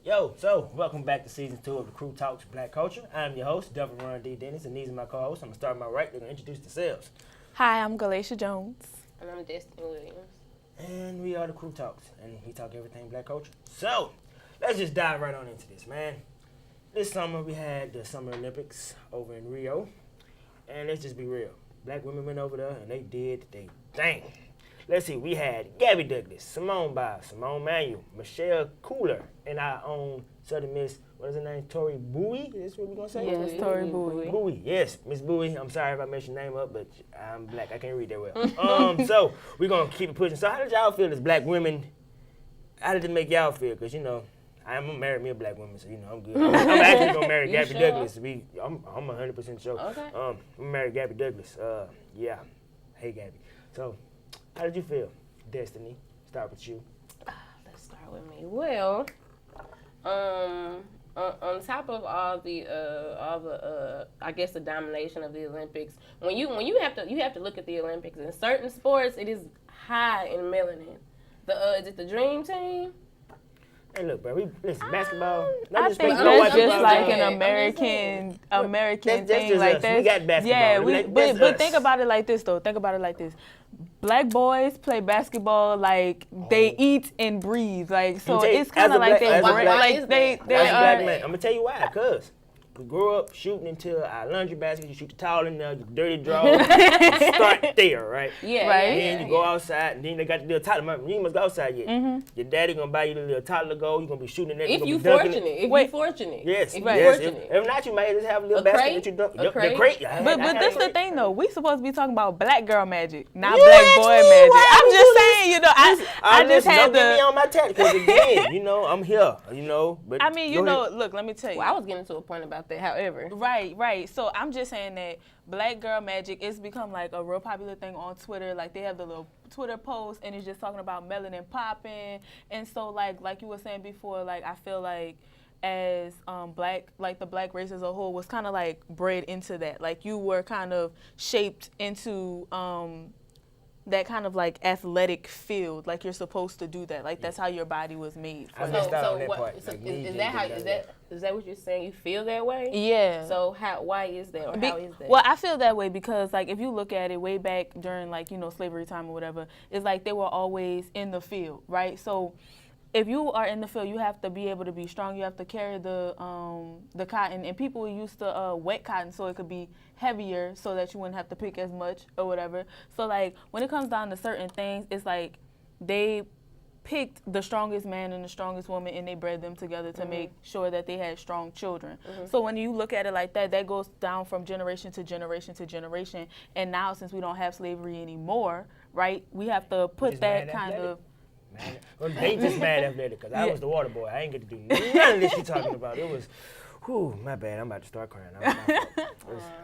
So welcome back to season 2 of the Crew Talks Black Culture. I'm your host, Deveron D. Dennis, and these are my co-hosts. I'm gonna start my right. They're gonna introduce themselves. Hi, I'm Galatia Jones. And I'm Destini Williams. And we are the Crew Talks, and we talk everything black culture. So let's just dive right on into this, man. This summer we had the Summer Olympics over in Rio, and let's just be real. Black women went over there and they did their thing. Let's see, we had Gabby Douglas, Simone Biles, Simone Manuel, Michelle Cooler, and our own Southern Miss, what is her name, Tori Bowie? Is this what we're going to say? Yes, Tori Bowie. Bowie, yes, Miss Bowie. I'm sorry if I messed your name up, but I'm black. I can't read that well. So we're going to keep it pushing. So how did y'all feel as black women? How did it make y'all feel? Because, I'm going to marry me a black woman, so, I'm good. I'm actually going to marry Gabby sure? Douglas. I'm 100% sure. Okay. I'm going to marry Gabby Douglas. Yeah. Hey, Gabby. So how did you feel? Destiny, start with you. Let's start with me. Well, on top of all the I guess the domination of the Olympics, when you have to look at the Olympics in certain sports, it is high in melanin. Is it the Dream Team? Hey, look, bro. Listen, basketball. I think no that's just like saying. an American That's thing just like us. that. We got basketball. Yeah, That's but us. think about it like this though. Think about it like this. Black boys play basketball like they eat and breathe. Like so, tell you, it's kind of like they as a black- like they As a black are. man, I'm gonna tell you why. Cause we grew up shooting into our laundry basket. You shoot the towel in there, you dirty draw. You start there, right? Yeah. Right. And then you go outside, and then they got the little toddler. You ain't must go outside yet. Your daddy gonna buy you the little toddler goal. You gonna be shooting in there. If you gonna be dunking fortunate, it. if you fortunate. Yes, If you yes. fortunate. If not, you might just have a little A basket crate? that you dunk. A The crate? crate. But this the thing though. We supposed to be talking about black girl magic, not You black asked boy me magic. why I'm we just do saying, I just had don't get me the. on my tactics again. I'm here. But I mean, go ahead. look, let me tell you. Well, I was getting to a point about that. However, Right. So I'm just saying that black girl magic it's become like a real popular thing on Twitter. Like they have the little Twitter post and it's just talking about melanin popping. And so like you were saying before, like I feel like as the black race as a whole was kind of like bred into that. Like you were kind of shaped into that kind of like athletic field, like you're supposed to do that. Like that's how your body was made. I For missed that. out on that part. So Like, is that what you're saying? You feel that way? Yeah. So why is that, or how is that? Well, I feel that way because, like, if you look at it way back during, like, slavery time or whatever, it's like they were always in the field, right? So if you are in the field, you have to be able to be strong. You have to carry the cotton, and people used to wet cotton so it could be heavier so that you wouldn't have to pick as much or whatever. So, like, when it comes down to certain things, it's like they picked the strongest man and the strongest woman and they bred them together to make sure that they had strong children. So when you look at it like that, that goes down from generation to generation to generation. And now since we don't have slavery anymore, right, we have to put Just that mad kind athletic. of... Well, they just mad athletic because I was the water boy. I ain't get to do none of this you talking about. It was, my bad. I'm about to start crying.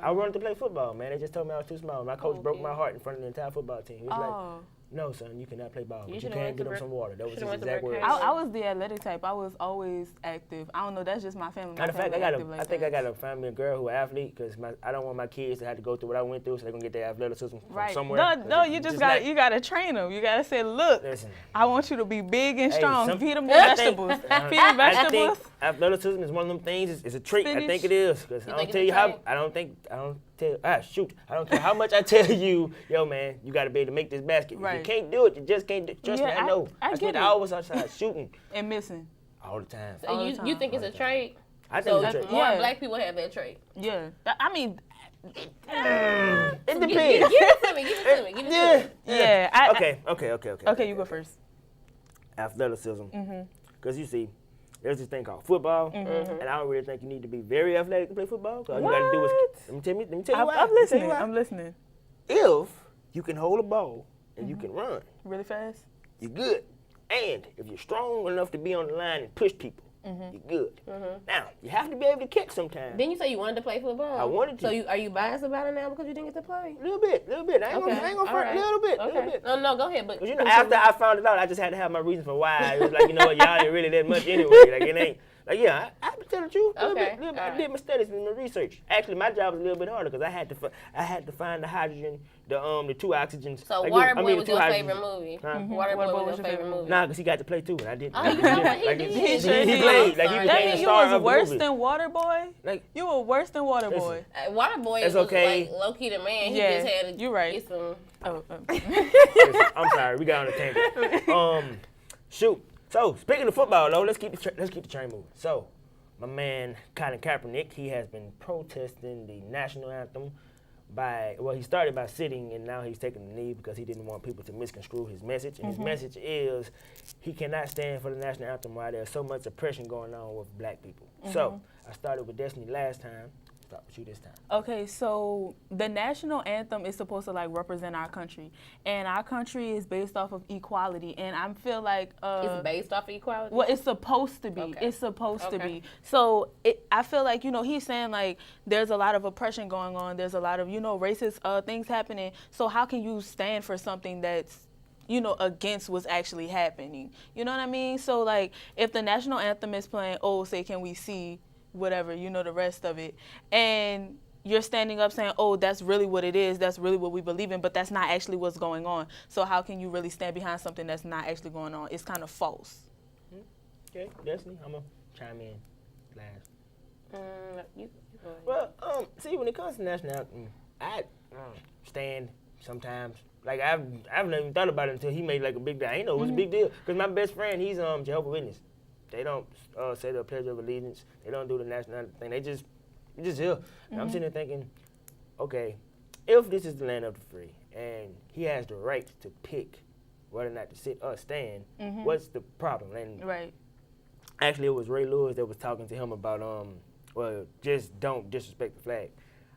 I wanted to play football, man. They just told me I was too small. My coach broke my heart in front of the entire football team. He was like, no, son, you cannot play ball, but you should've can went get to them some water. That was his went to exact words. Berkeley. I was the athletic type. I was always active. I don't know. That's just my family. Matter of fact, I think I gotta find me a girl who an athlete because I don't want my kids to have to go through what I went through, so they're gonna get their athleticism from somewhere. No, you just got you gotta train them. You gotta say, look, Listen. I want you to be big and strong. Feed them the I vegetables. think- Feed them I vegetables. think athleticism is one of them things. It's a trait. I Spinach. think it is because I don't think tell it's you a how. trait? I don't care how much I tell you, yo, man, you got to be able to make this basket. If you Right. can't do it, you just can't do it. Trust me, Yeah, I know. I spent get it. hours outside shooting And missing. all the time. So all the you time. think it's a trait? I think So it's a trait. more Yeah. black people have that trait. Yeah. I mean, It Give depends. it to me. Give it to me. Give it to me. yeah. Okay, You go first. athleticism. Because you see, there's this thing called football, and I don't really think you need to be very athletic to play football. All you got to do is, let me tell you why. I'm Let me tell listening. you why. I'm listening. If you can hold a ball and you can run, Really fast. you're good. And if you're strong enough to be on the line and push people, you're good. Now, you have to be able to catch sometimes. Didn't you say you wanted to play football? I wanted to. So are you biased about it now because you didn't get to play? A little bit. I ain't gonna front, little bit. No, go ahead. But After I found it out, I just had to have my reasons for why. It was like, you know what, y'all ain't really that much anyway. Like, it ain't, Like, yeah, I have to tell the truth. Okay, I did my studies and my research. Actually, my job was a little bit harder because I had to find the hydrogen, the two oxygens. So like, Waterboy was two your hydrogens. favorite movie. Huh? Waterboy was your favorite movie. Nah, because he got to play too, and I didn't. Oh, Like, he did. he did. played. Like, he That became That the means you star was of the worse movie. than Waterboy? Like, You were worse than Waterboy. Listen. Waterboy It's was okay. like low-key the man. He Yeah, just had to you right. get some... listen, I'm sorry, we got on the tangent. Shoot. So, speaking of football, though, let's keep the train moving. So, my man Colin Kaepernick, he has been protesting the national anthem he started by sitting, and now he's taking the knee because he didn't want people to misconstrue his message. And his message is he cannot stand for the national anthem while there's so much oppression going on with black people. So, I started with Destiny last time. Start with you this time. Okay, so the national anthem is supposed to like represent our country, and our country is based off of equality. And I feel like It's based off of equality? well, it's supposed to be. Okay. It's supposed to Okay. be. So I feel like he's saying like there's a lot of oppression going on. There's a lot of racist things happening. So how can you stand for something that's against what's actually happening? You know what I mean? So like if the national anthem is playing, say can we see whatever, the rest of it, and you're standing up saying, that's really what it is, that's really what we believe in, but that's not actually what's going on. So how can you really stand behind something that's not actually going on? It's kind of false. Okay, Destiny, I'm going to chime in last. You go ahead. Well, see, when it comes to national anthem, I stand sometimes. Like, I've never even thought about it until he made like a big deal. I ain't know it was a big deal. Because my best friend, he's Jehovah's Witness. They don't say the Pledge of Allegiance. They don't do the national anthem thing. They just here. And I'm sitting there thinking, okay, if this is the land of the free and he has the right to pick whether or not to sit or stand, what's the problem? And Right. actually, it was Ray Lewis that was talking to him about, just don't disrespect the flag.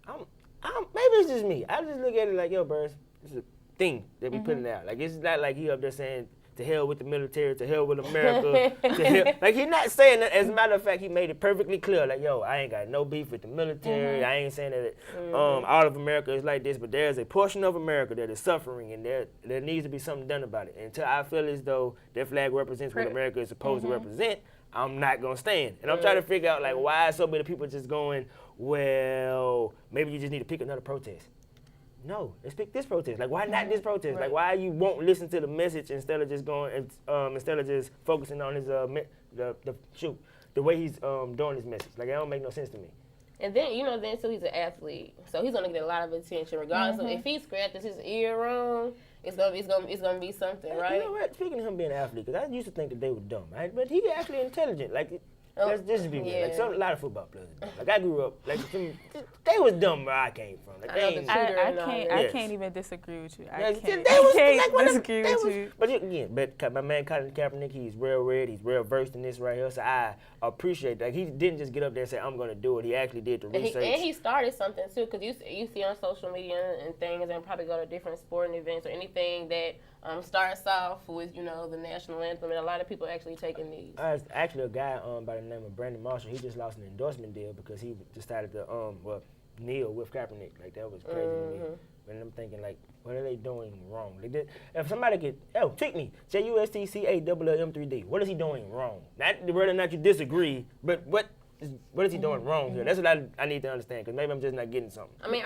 Maybe it's just me. I just look at it like, yo, bro, it's a thing that we putting out. Like, it's not like he up there saying, to hell with the military, to hell with America, to hell. Like, he's not saying that. As a matter of fact, he made it perfectly clear. Like, yo, I ain't got no beef with the military. I ain't saying that all of America is like this, but there's a portion of America that is suffering, and there needs to be something done about it. Until I feel as though that flag represents what America is supposed to represent, I'm not going to stand. And I'm trying to figure out, like, why so many people just going, well, maybe you just need to pick another protest. No, let's pick this protest. Like, why not this protest? Right. Like, why you won't listen to the message instead of just going, instead of just focusing on his the way he's doing his message? Like, it don't make no sense to me. And then, so he's an athlete. So he's going to get a lot of attention regardless of if he scratches his ear wrong, it's gonna be something, right? You know what? Speaking of him being an athlete, because I used to think that they were dumb, right? But he actually intelligent. Like, let's just be real. Like, a lot of football players are dumb. Like, I grew up, like, they was dumb where I came from. Like, they ain't, I can't even disagree with you. I can't disagree with you. But again, my man Colin Kaepernick, he's well read, he's well versed in this right here. So I appreciate that. He didn't just get up there and say, I'm going to do it. He actually did the research. And he started something too, because you see on social media and things, and probably go to different sporting events or anything that starts off with the national anthem, and a lot of people actually taking these. Actually, a guy by the name of Brandon Marshall, he just lost an endorsement deal because he decided to kneel with Kaepernick. Like, that was crazy to me. And I'm thinking, like, what are they doing wrong? If somebody could, trick me, JUSTCALLM3D, what is he doing wrong? Not whether or not you disagree, but what is he doing wrong here? That's what I need to understand, because maybe I'm just not getting something. I mean,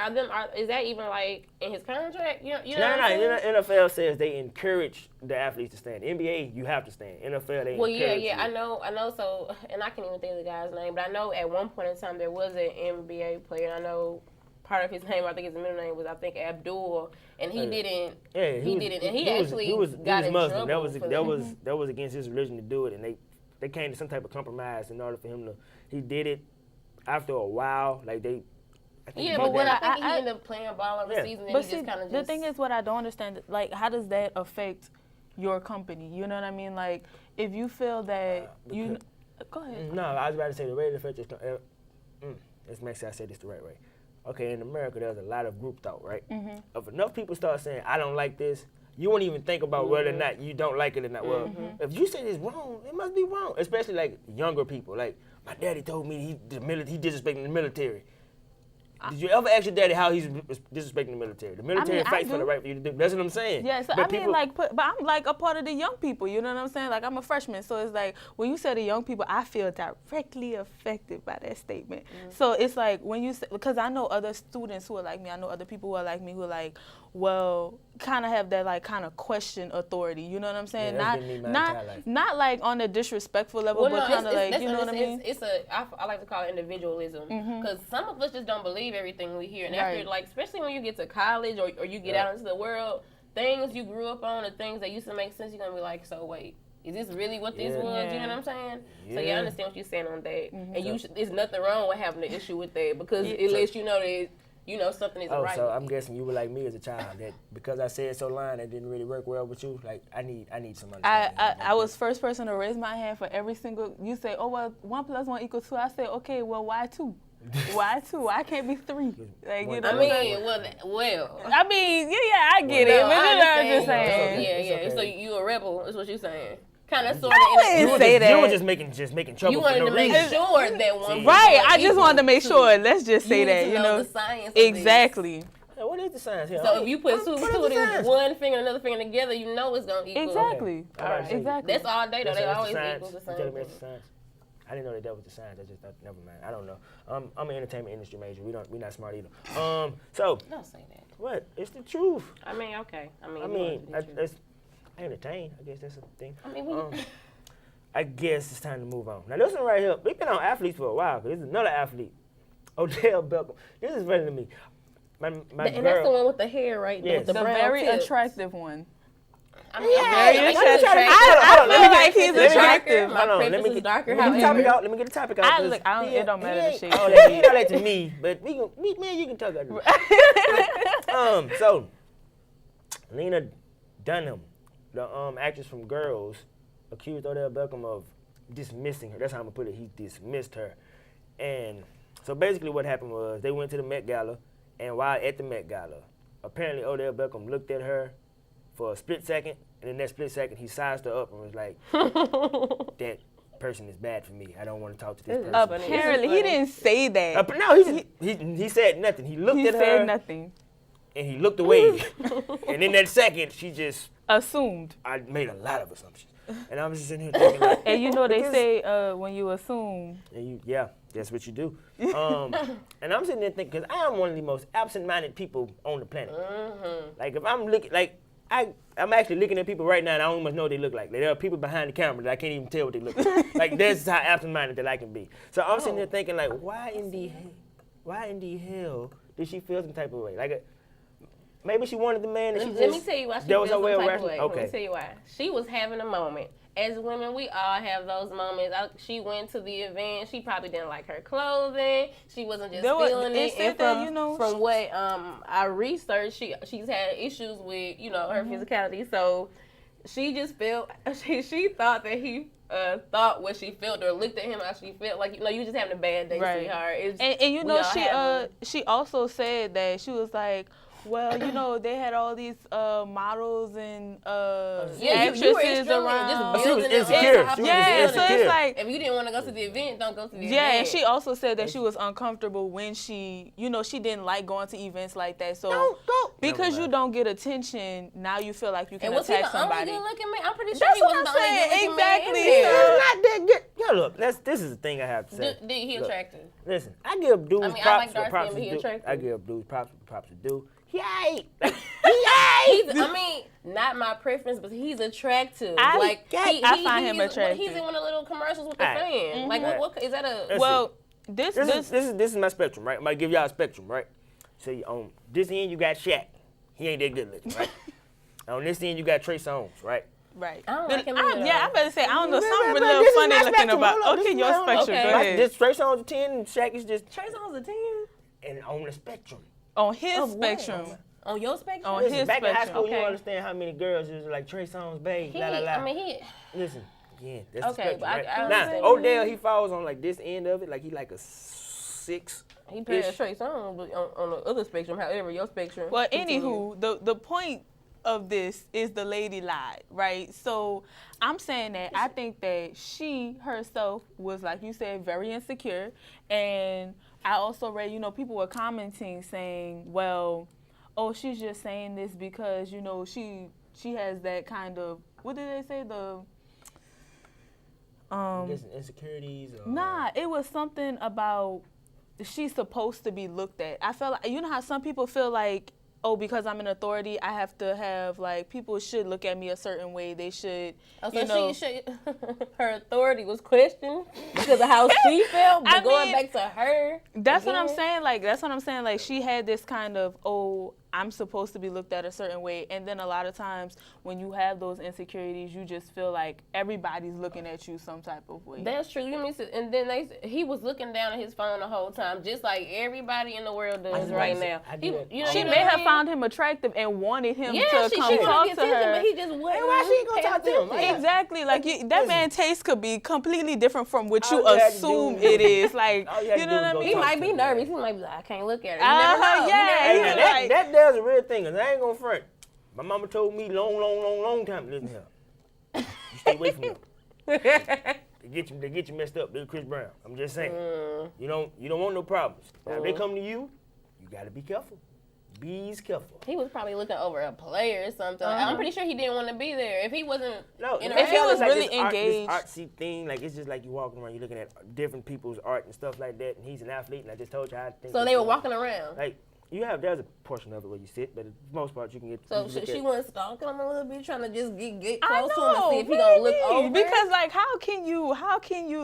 is that even like in his contract? No. NFL says they encourage the athletes to stand. NBA, you have to stand. NFL, they encourage you. I know. So, and I can't even think of the guy's name, but I know at one point in time there was an NBA player. I know part of his name, I think his middle name was Abdul, and he didn't. Yeah, he actually got in Muslim. trouble. That was against his religion to do it, and they came to some type of compromise in order for him to. He did it after a while, like they. But he ended up playing ball over the season, and but he see, just kind of. The thing is, what I don't understand, like, how does that affect your company? You know what I mean? Like, if you feel that go ahead. No, I was about to say the way it affects your. Let's make sure I say this the right way. Okay, in America, there's a lot of group thought, right? If enough people start saying, I don't like this, you won't even think about whether or not you don't like it or not. Well, if you say it's wrong, it must be wrong. Especially, like, younger people. Like, my daddy told me he disrespecting the military. Did you ever ask your daddy how he's disrespecting the military? The military I fights for do. the right for you to do. That's what I'm saying. Yeah, so But I mean, but I'm like a part of the young people. You know what I'm saying? Like I'm a freshman, so it's like when you say the young people, I feel directly affected by that statement. So it's like when you say, because I know other students who are like me. I know other people who are like me who are like, well, kind of have that like kind of question authauthority. You know what I'm saying? Yeah, that's been me my entire life. Not like on a disrespectful level, but kind of like, you know what I mean? I like to call it individualism, because some of us just don't believe everything we hear, and after, like, especially when you get to college or you get out into the world, things you grew up on, or things that used to make sense, you're gonna be like, so wait, is this really what this was? You know what I'm saying? So I understand what you're saying on that, and there's nothing wrong with having an issue with that, because it lets you know that something isn't right. So I'm guessing you were like me as a child, that because I said so line that didn't really work well with you. Like I need some understanding. I was first person to raise my hand for every single. You say, oh well, 1 + 1 = 2. I say, okay, well why 2? Why 2? Why can't be 3? Like you know. I mean, well. I mean, yeah, I get it, but I'm just saying. Yeah. So you a rebel? Is what you're saying? Kind of, sort of. You were just making trouble. You wanted to make sure that one. Right. I just wanted to make sure. Let's just say that. You know. The science. Exactly. What is the science here? So if you put one finger and another finger together, you know it's gonna equal. Exactly. Okay. Right. Exactly. That's all they know. They always equal the same. I didn't know that was the science. I just thought, never mind. I don't know. I'm an entertainment industry major. We're not smart either. So. Don't say that. What? It's the truth. I mean, okay. I entertain. I guess that's a thing. I mean, I guess it's time to move on. Now this one right here, we've been on athletes for a while. Cause this is another athlete, Odell Beckham. This is funny to me. My and girl, that's the one with the hair, right? Yes. The the brown very tips. attractive one. I mean, very attractive. attractive. I feel like he's attractive. My preference is darker. Let me get the topic out. It don't matter the shape. Oh, he not that to me, but me and you can talk about it. So Lena Dunham, the actress from Girls, accused Odell Beckham of dismissing her. That's how I'm gonna put it. He dismissed her. And so basically what happened was they went to the Met Gala, and while at the Met Gala, apparently Odell Beckham looked at her for a split second, and in that split second he sized her up and was like, that person is bad for me. I don't want to talk to this person. Apparently he didn't say that. No, he said nothing. He looked at her. He said nothing. And he looked away. And in that second, she just assumed. I made a lot of assumptions. And I was just sitting here thinking like, and you know they say when you assume. And that's what you do. And I'm sitting there thinking, because I am one of the most absent-minded people on the planet. Like if I'm looking, like I'm actually looking at people right now and I don't even know what they look like. There are people behind the camera that I can't even tell what they look like. Like that's how absent-minded that I can be. So I'm sitting there thinking like, why in the hell did she feel some type of way? Like maybe she wanted the man that she just... Let me tell you why she feels some type of way. Okay. Let me tell you why. She was having a moment. As women, we all have those moments. She went to the event. She probably didn't like her clothing. She wasn't just feeling it. And from what I researched, she's had issues with, her physicality. So she just felt, she thought that he thought what she felt or looked at him how she felt. Like, you just having a bad day, sweetheart. And she also said that she was like, well, they had all these models and actresses around. She was insecure. So it's like, if you didn't want to go to the event, don't go to the event. Yeah, and she also said that she was uncomfortable when she didn't like going to events like that. So because you don't get attention, now you feel like you can attack somebody. Only good-looking man? I'm pretty sure he wasn't the only good-looking man. Exactly. He's not that good. Yeah, look, this is the thing I have to say. Did he attractive? Listen, I give dudes props for props to do. Attractive. I give dudes props for props to do. He ain't. Not my preference, but he's attractive. I find him attractive. He's in one of the little commercials with the fan. Like, what is that a... Well, this is my spectrum, right? I'm gonna give y'all a spectrum, right? So on this end you got Shaq. He ain't that good looking, right? On this end you got Trey Songz, right? Right. I don't like him I better say, I don't know, something a little funny looking about. Okay, your spectrum, go ahead. This Trey Songz a 10 and Shaq is just... Trey Songz a 10? And on the spectrum. On his spectrum. On your spectrum? On his back spectrum. in high school, you don't understand how many girls was like Trey Songz, babe, Listen, yeah, that's the spectrum, right? Now, Odell, he falls on like this end of it, like he like a 6. He played Trey Songz, but on the other spectrum, however, your spectrum. Well, anywho, the point of this is the lady lied, right? So I'm saying that I think that she herself was, like you said, very insecure. And I also read, people were commenting saying, well, oh, she's just saying this because, she has that kind of, what did they say, insecurities? Or... Nah, it was something about she's supposed to be looked at. I felt like, how some people feel like, oh, because I'm an authority, I have to have, like, people should look at me a certain way. They should, she should, her authority was questioned because of how she felt, but going back to her. That's what I'm saying. Like, she had this kind of, oh, I'm supposed to be looked at a certain way. And then a lot of times when you have those insecurities, you just feel like everybody's looking at you some type of way. That's true. And then he was looking down at his phone the whole time, just like everybody in the world does right now. She may have found him attractive and wanted him to come talk to her. But he just wouldn't. Why she ain't gonna talk to him? Right? Exactly. Like, that man's taste could be completely different from what you assume it is. Like, you know what I mean? He might be nervous. He might be like, I can't look at her. You never know. Yeah. That there's a real thing, cause I ain't gonna front. My mama told me long time. Listen here, you stay away from them. They get you messed up, little Chris Brown. I'm just saying. You don't want no problems. Now if they come to you, you gotta be careful. Be careful. He was probably looking over a player or something. I'm pretty sure he didn't want to be there if he wasn't. No, if he was like really this engaged. This artsy thing, like it's just like you walking around, you're looking at different people's art and stuff like that. And he's an athlete, and I just told you how I think. So they were walking around. Like. There's a portion of it where you sit, but for the most part you can get. So she wasn't stalking him a little bit, trying to just get close to him and see if he gonna look over. Because like, how can you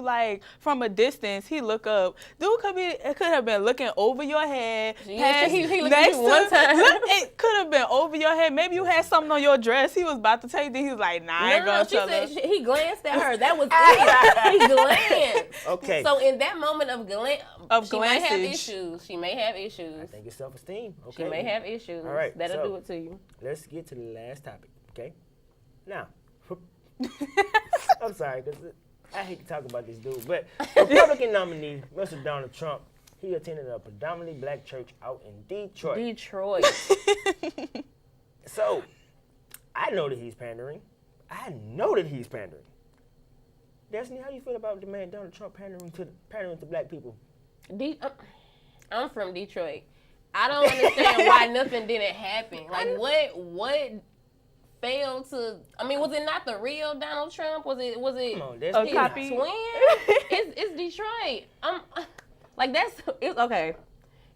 like from a distance? He look up. Dude could have been looking over your head. Yeah, he looked at you one time. It could have been over your head. Maybe you had something on your dress. He was about to take it. He was like, nah, I ain't gonna tell her. He glanced at her. That was it. He glanced. Okay. So in that moment of she may have glancage. issues. She may have issues. I think it's self-esteem. Okay. She may have issues. All right. That'll do it to you. Let's get to the last topic. Okay. Now, I'm sorry because I hate to talk about this dude, but Republican nominee Mr. Donald Trump, he attended a predominantly black church out in Detroit. So, I know that he's pandering. Destiny, how do you feel about the man Donald Trump pandering to black people? I'm from Detroit. I don't understand why nothing didn't happen. Like what failed to? I mean, was it not the real Donald Trump? Was it? Come on, his copy? twin? It's Detroit. It's okay.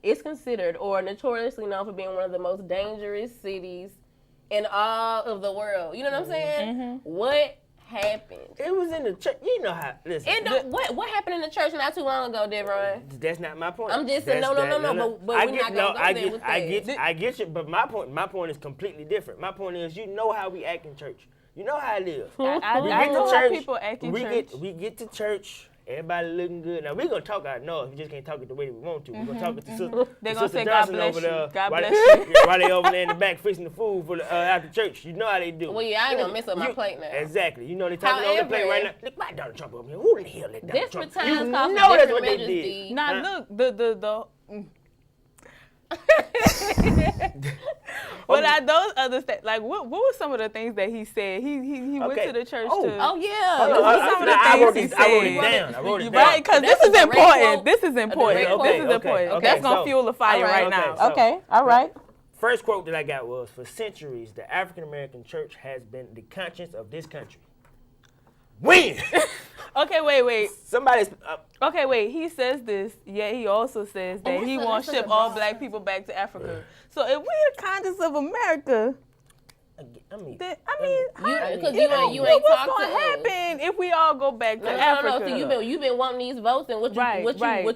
It's considered or notoriously known for being one of the most dangerous cities in all of the world. You know what I'm saying? Mm-hmm. What happened? It was in the church. You know how? Listen. What happened in the church not too long ago, Deveron? That's not my point. I'm just saying no. But we're not gonna go there with that. I get you, but my point is completely different. My point is, you know how we act in church. You know how it is. I know how people act in church. We get to church. Everybody looking good. Now we're gonna talk out north. We just can't talk it the way we want to. We're gonna talk it to sister. They're gonna say Johnson God bless over you. there, God bless you. While they over there in the back fixing the food for after church. You know how they do. Well, yeah, I ain't gonna mess up my plate now. Exactly. You know they talking on the plate right now. Look, why Donald Trump up here? Who the hell let Donald Trump? Desperate times You call know for that's what different they measures, did. Now look, But those other like what were some of the things that he said? He went to the church to. Oh yeah. I wrote it down. Right, because this is important. This is important. Okay. That's gonna fuel the fire right now. Okay. All right. First quote that I got was, "For centuries, the African American church has been the conscience of this country." When? Okay, wait. Somebody's. Okay, wait. He says this, yet he also says that he wants to ship all black people back to Africa. So if we're the conscience of America, because you ain't what's talked gonna to us. happen if we all go back to Africa? No. So you've been wanting these votes, and what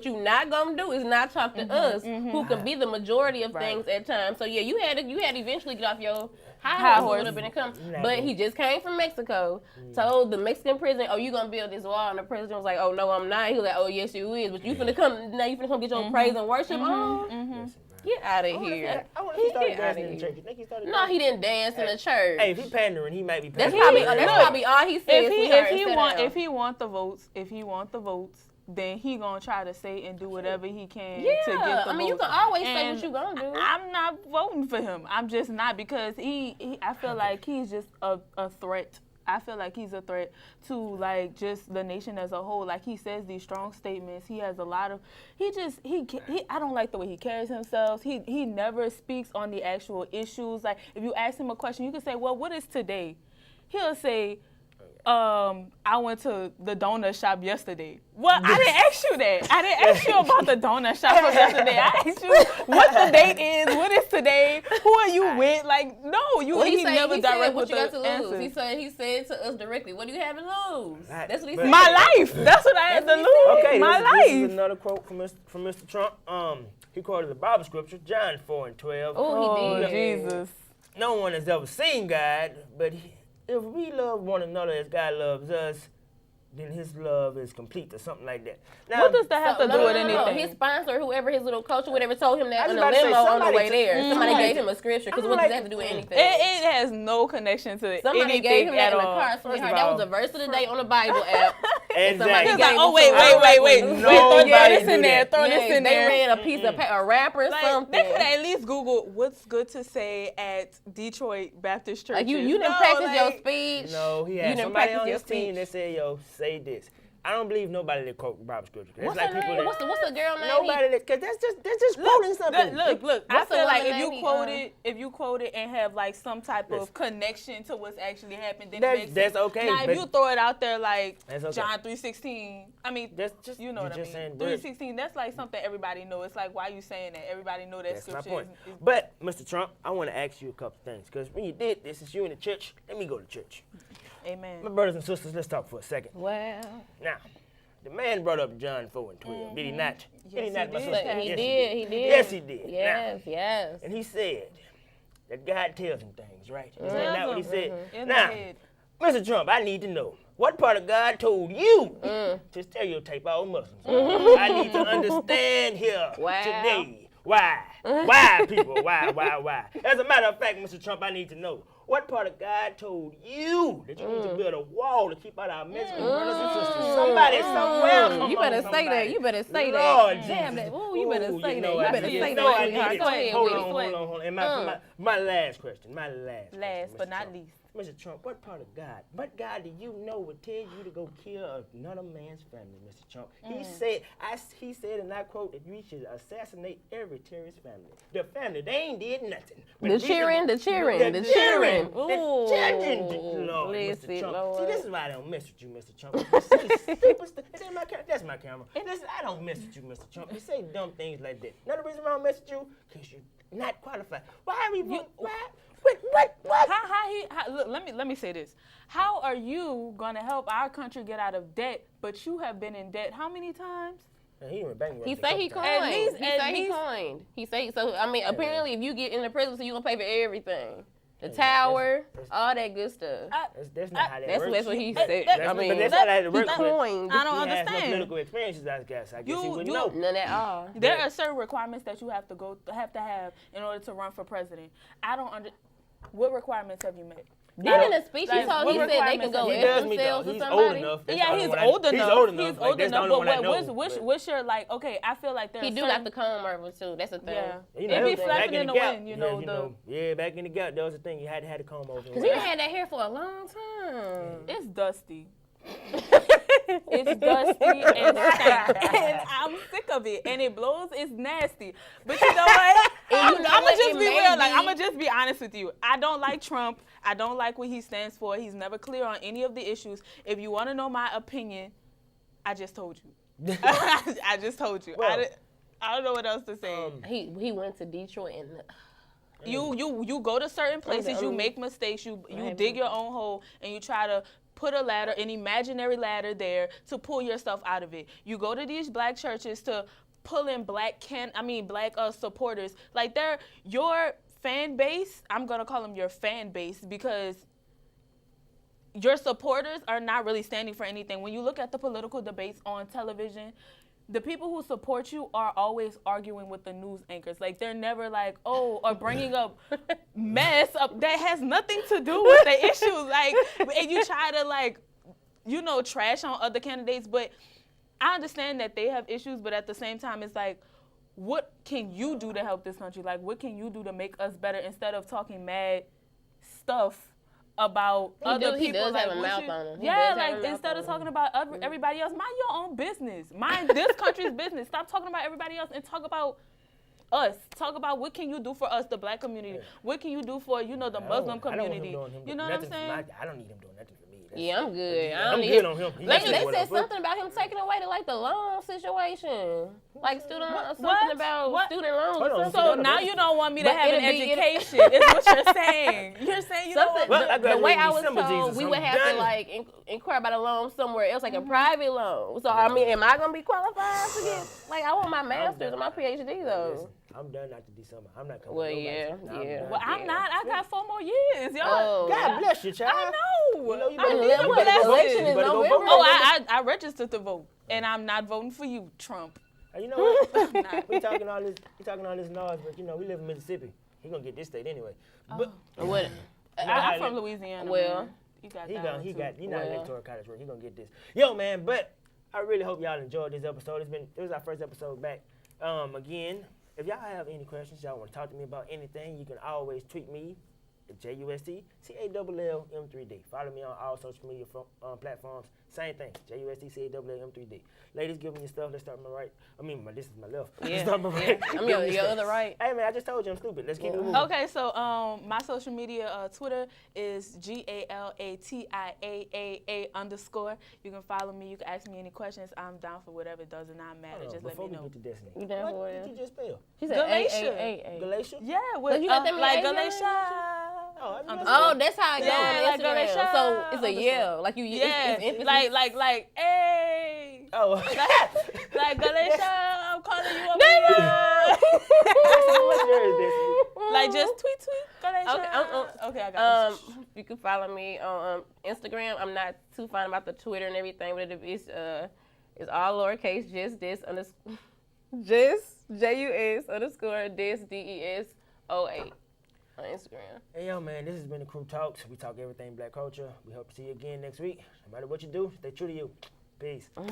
you not gonna do is not talk to us, who can be the majority of things at times. So yeah, you had to eventually get off your high horse a little bit and come. But he just came from Mexico, told the Mexican president, "Oh, you gonna build this wall?" And the president was like, "Oh no, I'm not." He was like, "Oh yes, you is, but you finna come now. You finna come get your praise and worship on." Get out of here. I wonder if he started dancing in the church. You think he started dancing? No, he didn't dance in the church. Hey, if he pandering, he might be That's pandering. probably all he said. If he want the votes, then he gonna try to say and do whatever he can Yeah, to get the I mean, you votes. can always say And what you gonna do. I'm not voting for him. I'm just not, because I feel like he's just a threat. I feel like he's a threat to like just the nation as a whole. Like, he says these strong statements. He has a lot of, I don't like the way he carries himself. He never speaks on the actual issues. Like, if you ask him a question, you can say, well, what is today? He'll say, I went to the donut shop yesterday. Well, I didn't ask you that. I didn't ask you about the donut shop from yesterday. I asked you what the date is, what is today, who are you with? Like, no, he never direct what with you got to the lose. answers. He said to us directly, what do you have to lose? Right. That's what he But- said. My life. That's what I had to lose. Okay, My this life. is another quote from Mr. Trump. He quoted the Bible scripture, John 4:12. Oh, he did. Jesus. No one has ever seen God, but if we love one another as God loves us, then his love is complete, or something like that. Now, What does that have to do with anything? His sponsor, whoever, his little coach or whatever, told him I that was in a about to say, limo on the somebody way took- there. Somebody somebody gave him a scripture, because I'm what does like- that have to do with anything? It has no connection to Somebody anything gave him that at in the all. car, First of sweetheart. That was all- a verse of the day on the Bible app. Exactly. Somebody He was gave like, him oh, to wait, him. throw Nobody this in do there, that. throw Yeah, this in they there. read a piece of a rapper or Like, something. they could at least Google what's good to say at Detroit Baptist Church. Like you didn't practice your speech. No, he You had didn't somebody practice on your his team speech. that said, yo, say this. I don't believe nobody that quote Bible scripture. It's What's like her people name? that, What's the girl name? nobody that, because that's just quoting something. Look. I What's the feel like woman if you name? if you quote it and have like some type Listen. of connection to what's actually happened, then That's- it makes that's sense. okay, Now, if but- you throw it out there like That's okay. John 3:16, I mean, That's just, you know you're what I just mean. saying words. 3:16, that's like something everybody knows. It's like, why are you saying that? Everybody know that That's my scripture point. is But, Mr. Trump, I want to ask you a couple things. Because when you did this, since you in the church, let me go to church. amen. My brothers and sisters, let's talk for a second. Well, Now, the man brought up John 4:12. Did he not? Did he Yes, not, he my did. sister? he Yes, did. He did. Yes, he did. Yes, Now, yes. and he said that God tells him things, right? Isn't Tells that what he him. said? In the Now, head. Mr. Trump, I need to know, what part of God told you to stereotype all Muslims? I need to understand here Wow. today. Why? Why, people? Why? As a matter of fact, Mr. Trump, I need to know, what part of God told you that you need to build a wall to keep out our Mexican brothers and sisters? Somebody somewhere, come You on, better say somebody. that. You better say Lord that. Jesus. Damn that. Ooh, you better Ooh, say you that. know You I better did it. say No, I that, did sweetheart. it. Go ahead Hold with on, it. hold on. And my last question, Last but Mr. not Trump. least. Mr. Trump, what part of God, what God do you know would tell you to go kill another man's family, Mr. Trump? He said, and I quote, that we should assassinate every terrorist family. The family, they ain't did nothing. But The these cheering. Lord, The Mr. bless it, Trump. Lord. See, this is why I don't mess with you, Mr. Trump. You say stupid stuff. That's my camera. And listen, I don't mess with you, Mr. Trump. You say dumb things like that. Another reason why I don't mess with you, because you're not qualified. Why are we, what? Look, let me say this. How are you gonna help our country get out of debt, but you have been in debt how many times? He went bankrupt. He a say he couple times. coined. least- He at say he least- coined. He say so. I mean, apparently, if you get in the presidency, you gonna pay for everything. The Yeah, tower, that's- all that good stuff. That's not how that That's works. what he That- said. that- I mean, but that's not how it he works. coined. I don't He has no understand. political experiences, I guess. I guess he You- wouldn't you- know. None at all. There are certain requirements that you have to have in order to run for president. I don't what requirements have you met? Then in the speech, like, what he said they can requirements go does He he F does me though. themselves or He's old somebody. enough. That's Yeah, the only he's one old enough. He's old enough. He's Like, old that's the enough. only one I But know. what's your like? Okay, I feel like there He are do certain, got the comb over too. That's the thing. Yeah. You It be back flapping in the Gap, wind, you know, Yeah, back in the gap, that was the thing. You had to have the comb over. Cause he done had that hair for a long time. It's dusty. It's dusty and stank, and I'm sick of it. And it blows. It's nasty. But you know what? And you know I'm what? gonna just It be may real. Like be- I'm gonna just be honest with you. I don't like Trump. I don't like what he stands for. He's never clear on any of the issues. If you want to know my opinion, I just told you. I just told you. Well, I don't know what else to say. He went to Detroit and You go to certain places, you make mistakes, you dig your own hole, and you try to put a ladder, an imaginary ladder there to pull yourself out of it. You go to these black churches to pull in black supporters. Like they're your fan base. I'm gonna call them your fan base because your supporters are not really standing for anything. When you look at the political debates on television, the people who support you are always arguing with the news anchors. Like they're never like, or bringing up mess up that has nothing to do with the issues. Like, and you try to trash on other candidates, but I understand that they have issues, but at the same time, it's like, what can you do to help this country? Like, what can you do to make us better instead of talking mad stuff about other people? He does like, have a mouth on him. Yeah, like instead of talking about everybody else, mind your own business. Mind this country's business. Stop talking about everybody else and talk about us. Talk about what can you do for us, the black community. Yeah. What can you do for, the Muslim community. I don't want him You know what I'm saying? I don't need him doing nothing for me. Yeah, I'm good. I don't I'm need good on him. He They can say said whatever. something about him taking away the loan situation, like student something What? about What? student loans. Hold or on. something. So now you don't want me to But have an it'll be- education, is what you're saying. You're saying you don't Something, want Well, I the way graduated I was December, told, Jesus. we I'm would have done. to like inquire about a loan somewhere else, like a private loan. So I mean, am I gonna be qualified to get? Like, I want my master's and my PhD though. Listen, I'm done after December. I'm not coming. Well, to nobody. yeah, Nah, yeah. done. Well, I'm not. I got 4 more years, y'all. Oh. God bless you, child. I know. You know, you I better- need you a better go blessing. vote. Election You is better go November. vote. Oh, I registered to vote, and I'm not voting for you, Trump. You know what? I'm not. we talking all this noise, but we live in Mississippi. He gonna get this state anyway. But What? I'm from Louisiana. Well, man. You got he that got one, he too. got he not Well. electoral college work. He gonna get this. Yo, man, but I really hope y'all enjoyed this episode. It was our first episode back. Again, if y'all have any questions, y'all want to talk to me about anything, you can always tweet me at JUSTCALLM3D. Follow me on all social media platforms. Same thing, JUSTCALLM3D. Ladies, give me your stuff. Let's start with my right. This is my left. Let's Yeah, start with my right. I'm your other right. Hey, man, I just told you I'm stupid. Let's keep it moving. Okay, so my social media Twitter is GALATIAAA_. You can follow me. You can ask me any questions. I'm down for whatever. It does not matter. Just let Before me we know. get to Destiny, You down for what it? did you just spell? She said Galatia. A. Galatia? Yeah, with you got that many like A's in Galatia. Oh, I didn't know Oh, that's how I go Yeah, on like Instagram. Galatia. So it's a yell, like you. Yeah, it's emphasis. like, hey, Oh, like Galatia, I'm calling you over Destiny, what's yours, Destiny? here. Like just tweet Galatia. Okay, Okay, I got this. You can follow me on Instagram. I'm not too fine about the Twitter and everything, but it's all lowercase, just this just JUS_this DES08 on Instagram. Hey, yo, man, this has been the Crew Talks. We talk everything black culture. We hope to see you again next week. No matter what you do, stay true to you. Peace. All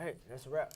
right, that's a wrap.